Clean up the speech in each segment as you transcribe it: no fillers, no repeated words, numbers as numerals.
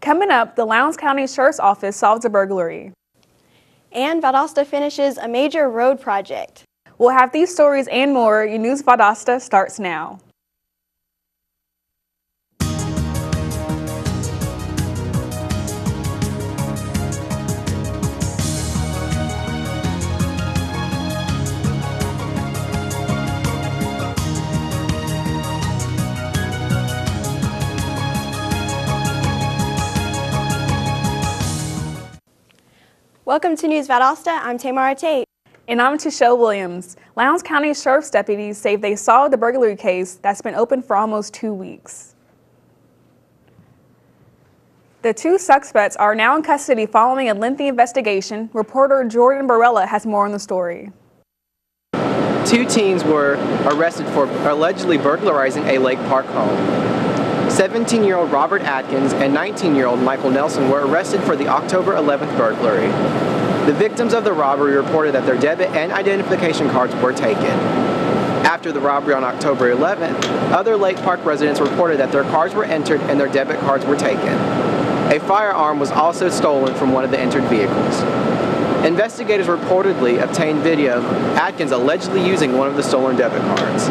Coming up, the Lowndes County Sheriff's Office solves a burglary. And Valdosta finishes a major road project. We'll have these stories and more. Your News Valdosta starts now. Welcome to News Valdosta. I'm Tamara Tate. And I'm Tishelle Williams. Lowndes County Sheriff's deputies say they solved the burglary case that's been open for almost 2 weeks. The 2 suspects are now in custody following a lengthy investigation. Reporter Jordan Barella has more on the story. 2 teens were arrested for allegedly burglarizing a Lake Park home. 17-year-old Robert Atkins and 19-year-old Michael Nelson were arrested for the October 11th burglary. The victims of the robbery reported that their debit and identification cards were taken. After the robbery on October 11th, other Lake Park residents reported that their cards were entered and their debit cards were taken. A firearm was also stolen from one of the entered vehicles. Investigators reportedly obtained video of Atkins allegedly using one of the stolen debit cards.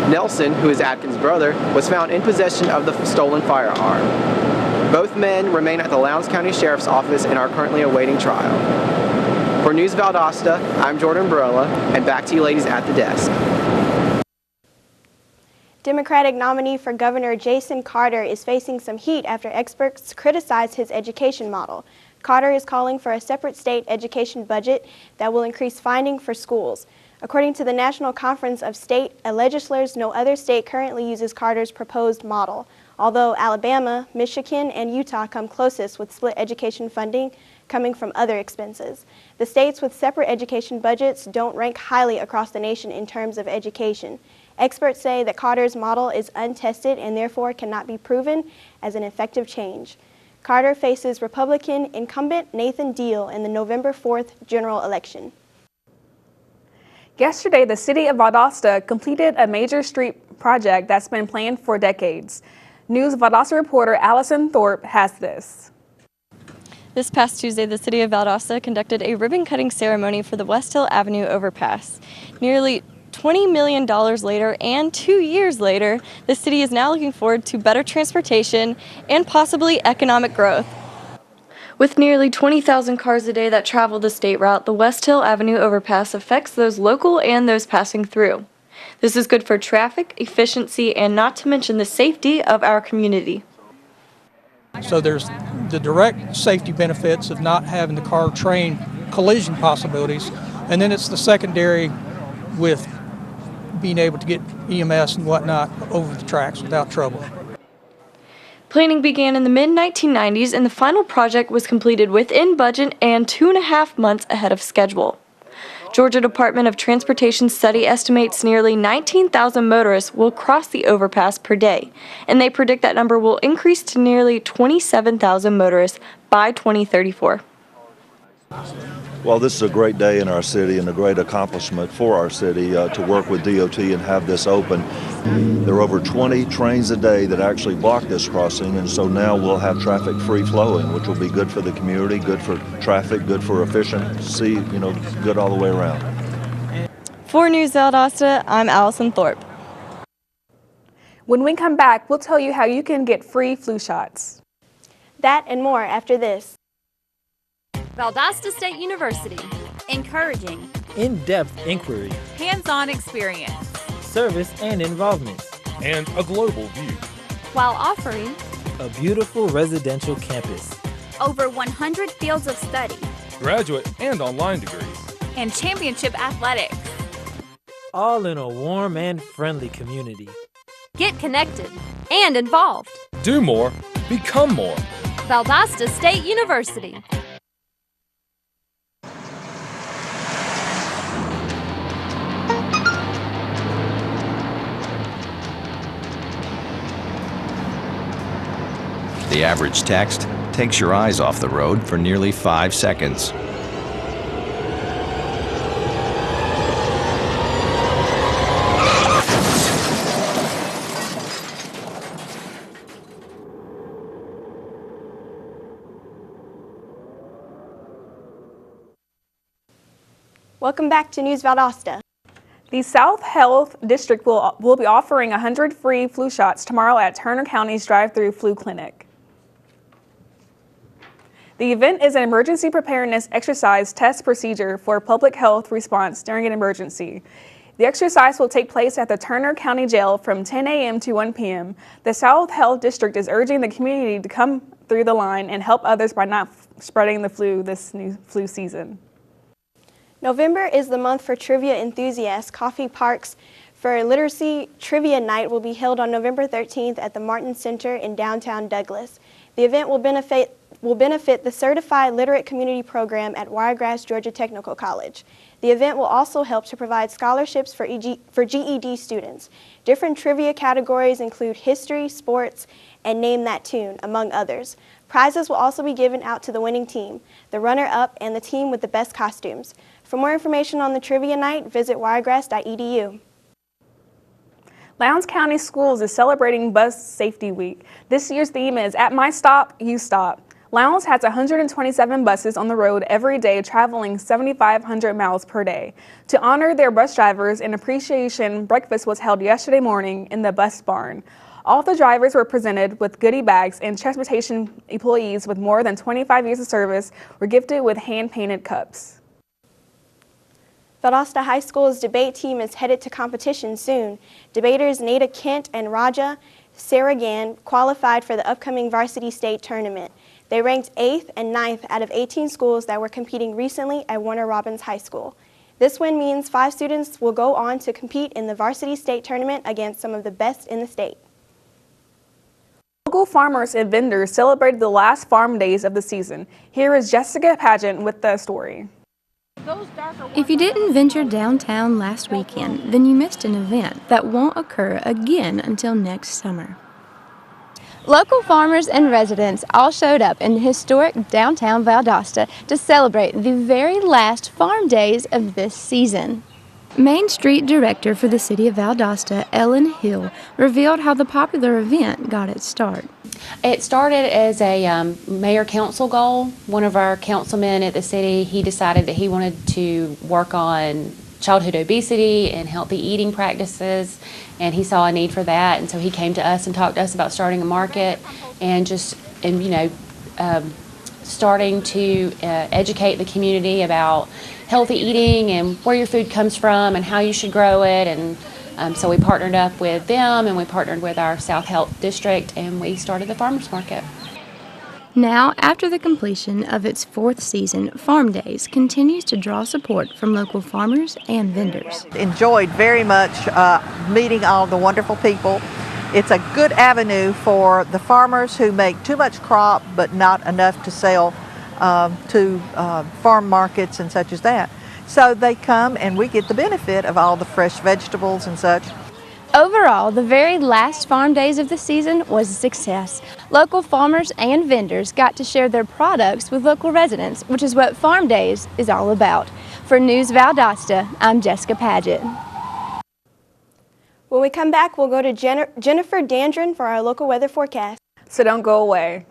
Nelson, who is Atkins' brother, was found in possession of the stolen firearm. Both men remain at the Lowndes County Sheriff's Office and are currently awaiting trial. For News Valdosta, I'm Jordan Barella, and back to you ladies at the desk. Democratic nominee for Governor Jason Carter is facing some heat after experts criticize his education model. Carter is calling for a separate state education budget that will increase funding for schools. According to the National Conference of State Legislators, no other state currently uses Carter's proposed model, although Alabama, Michigan, and Utah come closest with split education funding coming from other expenses. The states with separate education budgets don't rank highly across the nation in terms of education. Experts say that Carter's model is untested and therefore cannot be proven as an effective change. Carter faces Republican incumbent Nathan Deal in the November 4th general election. Yesterday, the city of Valdosta completed a major street project that's been planned for decades. News Valdosta reporter Allison Thorpe has this. This past Tuesday, the city of Valdosta conducted a ribbon-cutting ceremony for the West Hill Avenue overpass. Nearly $20 million later and 2 years later, the city is now looking forward to better transportation and possibly economic growth. With nearly 20,000 cars a day that travel the state route, the West Hill Avenue overpass affects those local and those passing through. This is good for traffic, efficiency, and not to mention the safety of our community. So there's the direct safety benefits of not having the car train collision possibilities, and then it's the secondary with being able to get EMS and whatnot over the tracks without trouble. Planning began in the mid-1990s and the final project was completed within budget and 2.5 months ahead of schedule. Georgia Department of Transportation study estimates nearly 19,000 motorists will cross the overpass per day, and they predict that number will increase to nearly 27,000 motorists by 2034. Well, this is a great day in our city and a great accomplishment for our city to work with DOT and have this open. There are over 20 trains a day that actually block this crossing, and so now we'll have traffic free flowing, which will be good for the community, good for traffic, good for efficiency, good all the way around. For News Valdosta, I'm Allison Thorpe. When we come back, we'll tell you how you can get free flu shots. That and more after this. Valdosta State University. Encouraging. In-depth inquiry. Hands-on experience. Service and involvement. And a global view. While offering a beautiful residential campus. Over 100 fields of study. Graduate and online degrees. And championship athletics. All in a warm and friendly community. Get connected and involved. Do more. Become more. Valdosta State University. The average text takes your eyes off the road for nearly 5 seconds. Welcome back to News Valdosta. The South Health District will be offering 100 free flu shots tomorrow at Turner County's drive-through flu clinic. The event is an emergency preparedness exercise test procedure for public health response during an emergency. The exercise will take place at the Turner County Jail from 10 a.m. to 1 p.m. The South Health District is urging the community to come through the line and help others by not spreading the flu this new flu season. November is the month for trivia enthusiasts. Coffee Parks for Literacy Trivia Night will be held on November 13th at the Martin Center in downtown Douglas. The event will benefit the Certified Literate Community Program at Wiregrass Georgia Technical College. The event will also help to provide scholarships for GED students. Different trivia categories include history, sports, and Name That Tune, among others. Prizes will also be given out to the winning team, the runner-up, and the team with the best costumes. For more information on the trivia night, visit wiregrass.edu. Lowndes County Schools is celebrating Bus Safety Week. This year's theme is At My Stop, You Stop. Lowndes has 127 buses on the road every day, traveling 7,500 miles per day. To honor their bus drivers, an appreciation breakfast was held yesterday morning in the bus barn. All the drivers were presented with goodie bags, and transportation employees with more than 25 years of service were gifted with hand-painted cups. Valdosta High School's debate team is headed to competition soon. Debaters Nada Kent and Raja Saragan qualified for the upcoming varsity state tournament. They ranked 8th and 9th out of 18 schools that were competing recently at Warner Robins High School. This win means 5 students will go on to compete in the varsity state tournament against some of the best in the state. Local farmers and vendors celebrated the last farm days of the season. Here is Jessica Pageant with the story. If you didn't venture downtown last weekend, then you missed an event that won't occur again until next summer. Local farmers and residents all showed up in historic downtown Valdosta to celebrate the very last farm days of this season. Main Street Director for the City of Valdosta, Ellen Hill, revealed how the popular event got its start. It started as a mayor-council goal. One of our councilmen at the city, he decided that he wanted to work on childhood obesity and healthy eating practices, and he saw a need for that, and so he came to us and talked to us about starting a market and starting to educate the community about healthy eating and where your food comes from and how you should grow it. And so we partnered up with them, and we partnered with our South Health District, and we started the farmers market. Now, after the completion of its 4th season, Farm Days continues to draw support from local farmers and vendors. Enjoyed very much meeting all the wonderful people. It's a good avenue for the farmers who make too much crop but not enough to sell to farm markets and such as that. So they come and we get the benefit of all the fresh vegetables and such. Overall, the very last farm days of the season was a success. Local farmers and vendors got to share their products with local residents, which is what Farm Days is all about. For News Valdosta, I'm Jessica Paget. When we come back, we'll go to Jennifer Dandrin for our local weather forecast. So don't go away.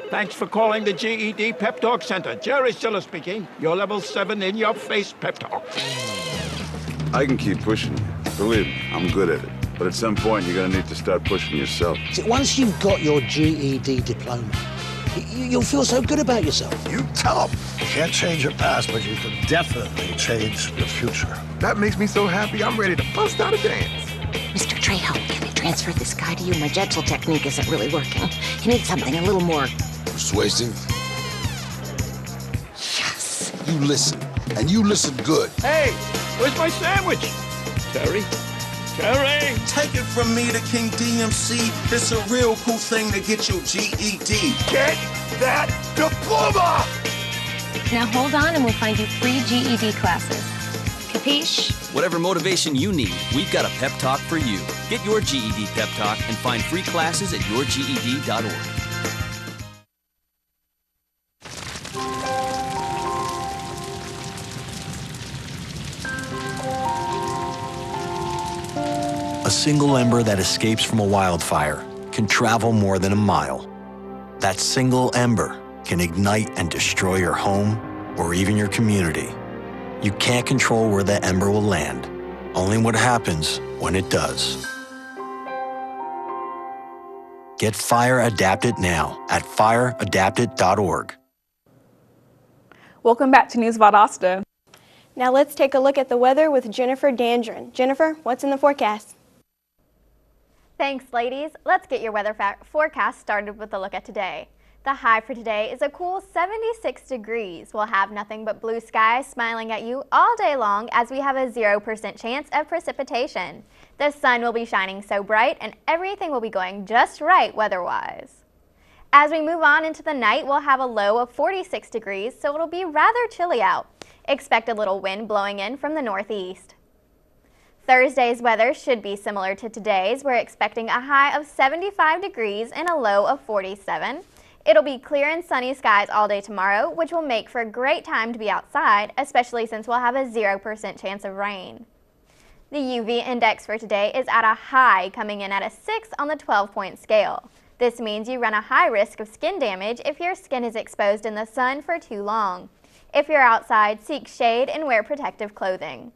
Thanks for calling the GED Pep Talk Center. Jerry Stiller speaking. Your level 7 in your face pep talk. I can keep pushing you. Believe me, I'm good at it. But at some point, you're going to need to start pushing yourself. See, once you've got your GED diploma, you'll feel so good about yourself. You tell them. You can't change your past, but you can definitely change your future. That makes me so happy, I'm ready to bust out a dance. Mr. Trejo, can I transfer this guy to you? My gentle technique isn't really working. He needs something a little more persuasive. Yes. You listen, and you listen good. Hey, where's my sandwich? Terry? Terry! Take it from me, the King DMC. It's a real cool thing to get your GED. Get that diploma! Now hold on and we'll find you free GED classes. Capiche? Whatever motivation you need, we've got a pep talk for you. Get your GED pep talk and find free classes at yourged.org. A single ember that escapes from a wildfire can travel more than a mile. That single ember can ignite and destroy your home or even your community. You can't control where the ember will land, only what happens when it does. Get Fire Adapted now at fireadapted.org. Welcome back to News Valdosta. Now let's take a look at the weather with Jennifer Dandrin. Jennifer, what's in the forecast? Thanks, ladies. Let's get your weather forecast started with a look at today. The high for today is a cool 76 degrees. We'll have nothing but blue skies smiling at you all day long as we have a 0% chance of precipitation. The sun will be shining so bright and everything will be going just right weather-wise. As we move on into the night, we'll have a low of 46 degrees, so it'll be rather chilly out. Expect a little wind blowing in from the northeast. Thursday's weather should be similar to today's. We're expecting a high of 75 degrees and a low of 47. It'll be clear and sunny skies all day tomorrow, which will make for a great time to be outside, especially since we'll have a 0% chance of rain. The UV index for today is at a high, coming in at a 6 on the 12-point scale. This means you run a high risk of skin damage if your skin is exposed in the sun for too long. If you're outside, seek shade and wear protective clothing.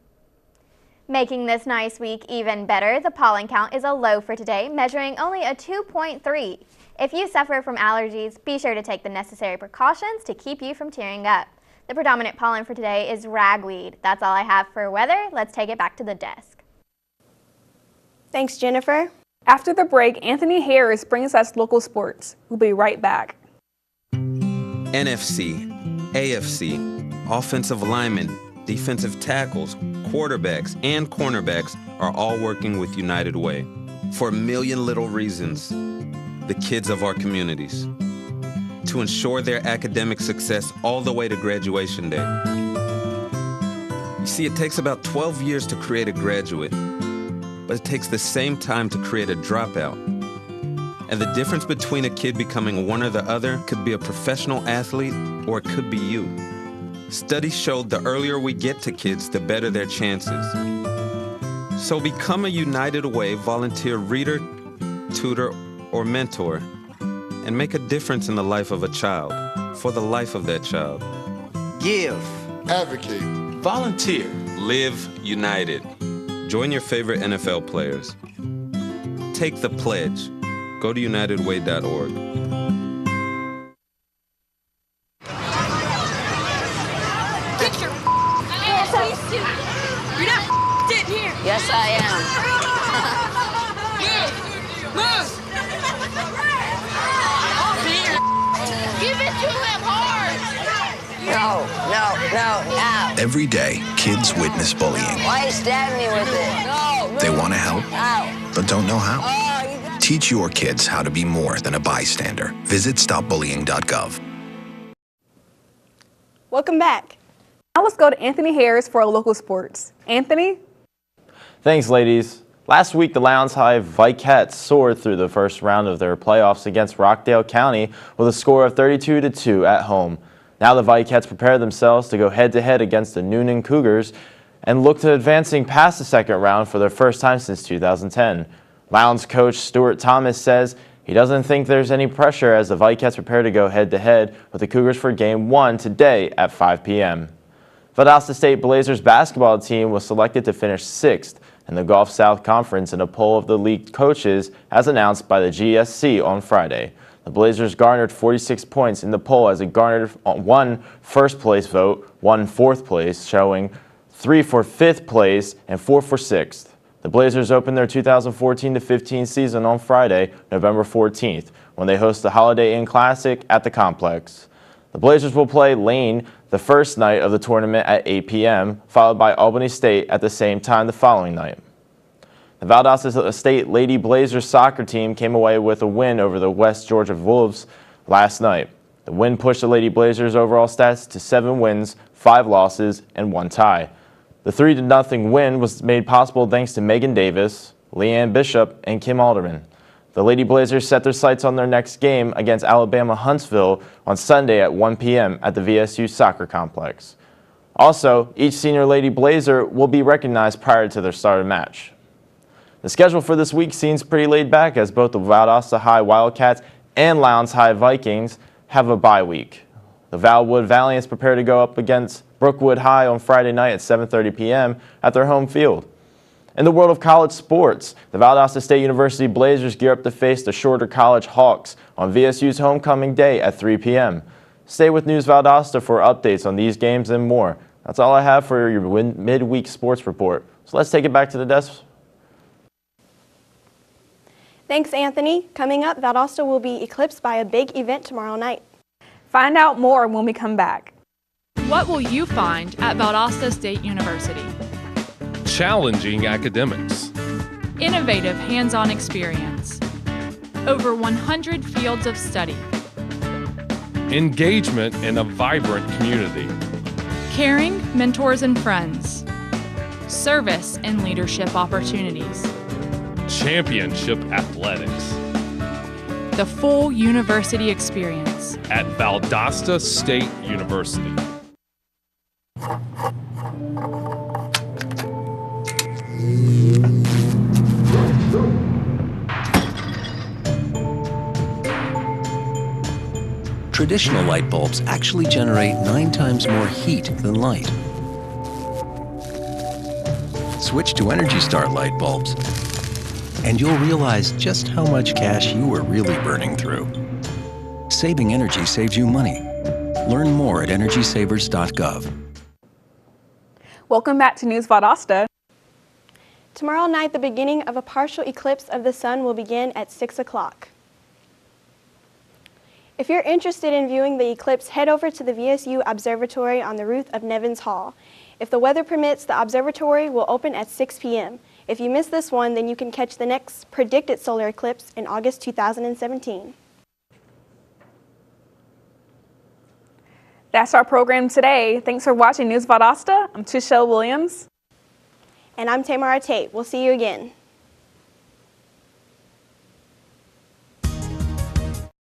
Making this nice week even better, the pollen count is a low for today, measuring only a 2.3. If you suffer from allergies, be sure to take the necessary precautions to keep you from tearing up. The predominant pollen for today is ragweed. That's all I have for weather. Let's take it back to the desk. Thanks, Jennifer. After the break, Anthony Harris brings us local sports. We'll be right back. NFC, AFC, offensive linemen, defensive tackles, quarterbacks, and cornerbacks are all working with United Way for a million little reasons. The kids of our communities, to ensure their academic success all the way to graduation day. You see, it takes about 12 years to create a graduate, but it takes the same time to create a dropout. And the difference between a kid becoming one or the other could be a professional athlete, or it could be you. Studies showed the earlier we get to kids, the better their chances. So become a United Way volunteer reader, tutor, or mentor, and make a difference in the life of a child, for the life of that child. Give. Advocate. Volunteer. Live United. Join your favorite NFL players. Take the pledge. Go to unitedway.org. Get your ass up. You're not sitting here. Yes, I am. Move. Give it to him hard. No. Every day, kids witness bullying. Why you stab me with it? No. They want to help, Ow. but don't know how. Oh, Teach your kids how to be more than a bystander. Visit stopbullying.gov. Welcome back. Now let's go to Anthony Harris for our local sports. Anthony? Thanks, ladies. Last week, the Lowndes High Vikets soared through the first round of their playoffs against Rockdale County with a score of 32-2 at home. Now the Vikets prepare themselves to go head-to-head against the Noonan Cougars and look to advancing past the second round for their first time since 2010. Lowndes coach Stuart Thomas says he doesn't think there's any pressure as the Vikets prepare to go head-to-head with the Cougars for Game 1 today at 5 p.m. Valdosta State Blazers basketball team was selected to finish 6th in the Gulf South Conference in a poll of the league coaches as announced by the GSC on Friday. The Blazers garnered 46 points in the poll as it garnered 1 first-place vote, 1 fourth place, showing 3 for 5th place, and 4 for 6th. The Blazers opened their 2014-15 season on Friday, November 14th, when they host the Holiday Inn Classic at the complex. The Blazers will play Lane the first night of the tournament at 8 p.m., followed by Albany State at the same time the following night. The Valdosta State Lady Blazers soccer team came away with a win over the West Georgia Wolves last night. The win pushed the Lady Blazers' overall stats to 7 wins, 5 losses, and 1 tie. The 3-0 win was made possible thanks to Megan Davis, Leanne Bishop, and Kim Alderman. The Lady Blazers set their sights on their next game against Alabama Huntsville on Sunday at 1 p.m. at the VSU Soccer Complex. Also, each senior Lady Blazer will be recognized prior to their starter match. The schedule for this week seems pretty laid back as both the Valdosta High Wildcats and Lowndes High Vikings have a bye week. The Valwood Valiants prepare to go up against Brookwood High on Friday night at 7:30 p.m. at their home field. In the world of college sports, the Valdosta State University Blazers gear up to face the Shorter College Hawks on VSU's homecoming day at 3 p.m. Stay with News Valdosta for updates on these games and more. That's all I have for your midweek sports report. So let's take it back to the desk. Thanks, Anthony. Coming up, Valdosta will be eclipsed by a big event tomorrow night. Find out more when we come back. What will you find at Valdosta State University? Challenging academics. Innovative hands-on experience. Over 100 fields of study. Engagement in a vibrant community. Caring mentors and friends. Service and leadership opportunities. Championship athletics. The full university experience. At Valdosta State University. Traditional light bulbs actually generate 9 times more heat than light. Switch to Energy Star light bulbs, and you'll realize just how much cash you were really burning through. Saving energy saves you money. Learn more at energysavers.gov. Welcome back to News Valdosta. Tomorrow night, the beginning of a partial eclipse of the sun will begin at 6 o'clock. If you're interested in viewing the eclipse, head over to the VSU Observatory on the roof of Nevins Hall. If the weather permits, the observatory will open at 6 p.m. If you miss this one, then you can catch the next predicted solar eclipse in August 2017. That's our program today. Thanks for watching News Valdosta. I'm Trishelle Williams. And I'm Tamara Tate. We'll see you again.